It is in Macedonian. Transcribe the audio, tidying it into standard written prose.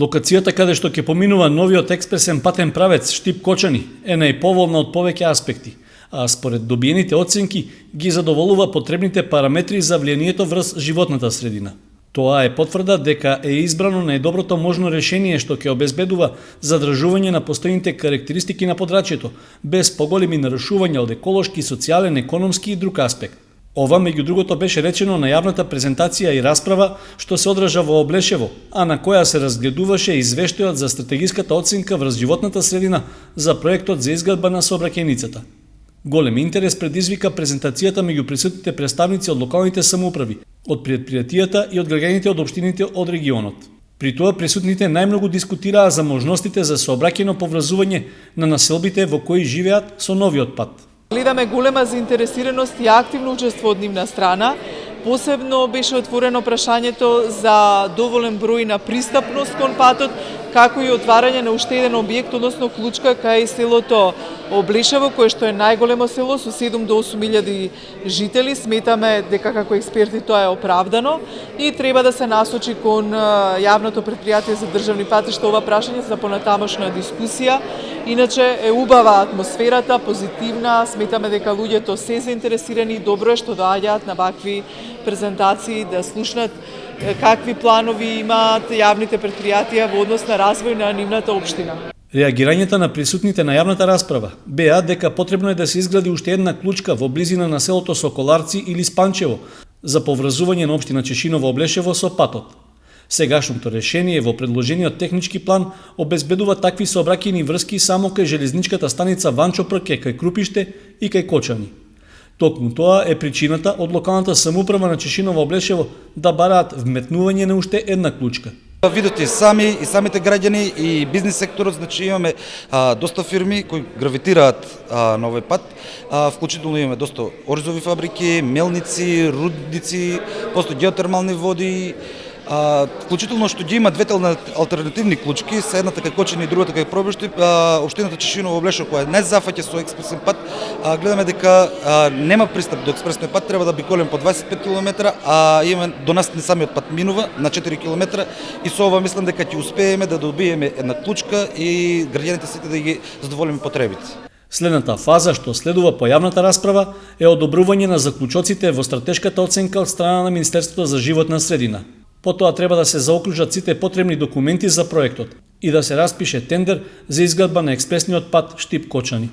Локацијата каде што ќе поминува новиот експресен патен правец Штип-Кочани е најповолна од повеќе аспекти, а според добиените оценки ги задоволува потребните параметри за влијанието врз животната средина. Тоа е потврда дека е избрано најдоброто можно решение што ќе обезбедува задржување на постојните карактеристики на подрачјето, без поголеми нарушувања од еколошки, социјален, економски и друг аспект. Ова, меѓу другото, беше речено на јавната презентација и расправа што се одржа во Облешево, а на која се разгледуваше извештајот за стратегиската оценка врз животната средина за проектот за изградба на сообраќајницата. Голем интерес предизвика презентацијата меѓу присутните представници од локалните самоуправи, од предпријатијата и од граѓаните од општините од регионот. При тоа присутните најмногу дискутираа за можностите за сообраќајно поврзување на населбите во кои живеат со новиот пат. Гледаме голема заинтересираност и активно учество од нивна страна. Посебно беше отворено прашањето за доволен број на пристапност кон патот, како и отварање на уште еден објект, односно клучка кај селото Облешево, кое што е најголемо село со 7 до 8.000 жители. Сметаме дека како експерти тоа е оправдано и треба да се насочи кон јавното претпријатие за државни патишта ова прашање за понатамошна дискусија. Иначе е убава атмосферата, позитивна, сметаме дека луѓето се заинтересирани и добро е што доаѓаат на вакви презентации да слушнат какви планови имаат јавните претпријатија во однос на развој на нивната општина. Реагирањата на присутните на јавната расправа беа дека потребно е да се изгради уште една клучка во близина на селото Соколарци или Спанчево за поврзување на општина Чешиново Облешево со патот. Сегашното решение во предложениот технички план обезбедува такви сообраќајни врски само кај железничката станица Ванчо Прке, кај Крупиште и кај Кочани. Токму тоа е причината од локалната самоуправа на Чешиново Облешево да бараат вметнување на уште една клучка. Видите сами и самите граѓани и бизнис секторот, значи имаме доста фирми кои гравитираат на овој пат, вклучително имаме доста оризови фабрики, мелници, рудници, после геотермални води, вклучително што ги има двете алтернативни клучки, се едната кај Кочани и другата кај Пробишти. Општината Чешиново Облешево, која не зафаќа со експресен пат, гледаме дека нема пристап до експресниот пат, треба да биколем по 25 км, а имаме до нас не самиот пат минува на 4 км и со ова мислам дека ќе успееме да добиеме една клучка и граѓаните сите да ги задоволиме потребите. Следната фаза што следува по јавната расправа е одобрување на заклучоците во стратешката оценка од страна на Министерството за животна средина. Потоа треба да се заокружат сите потребни документи за проектот и да се распише тендер за изградба на експресниот пат Штип-Кочани.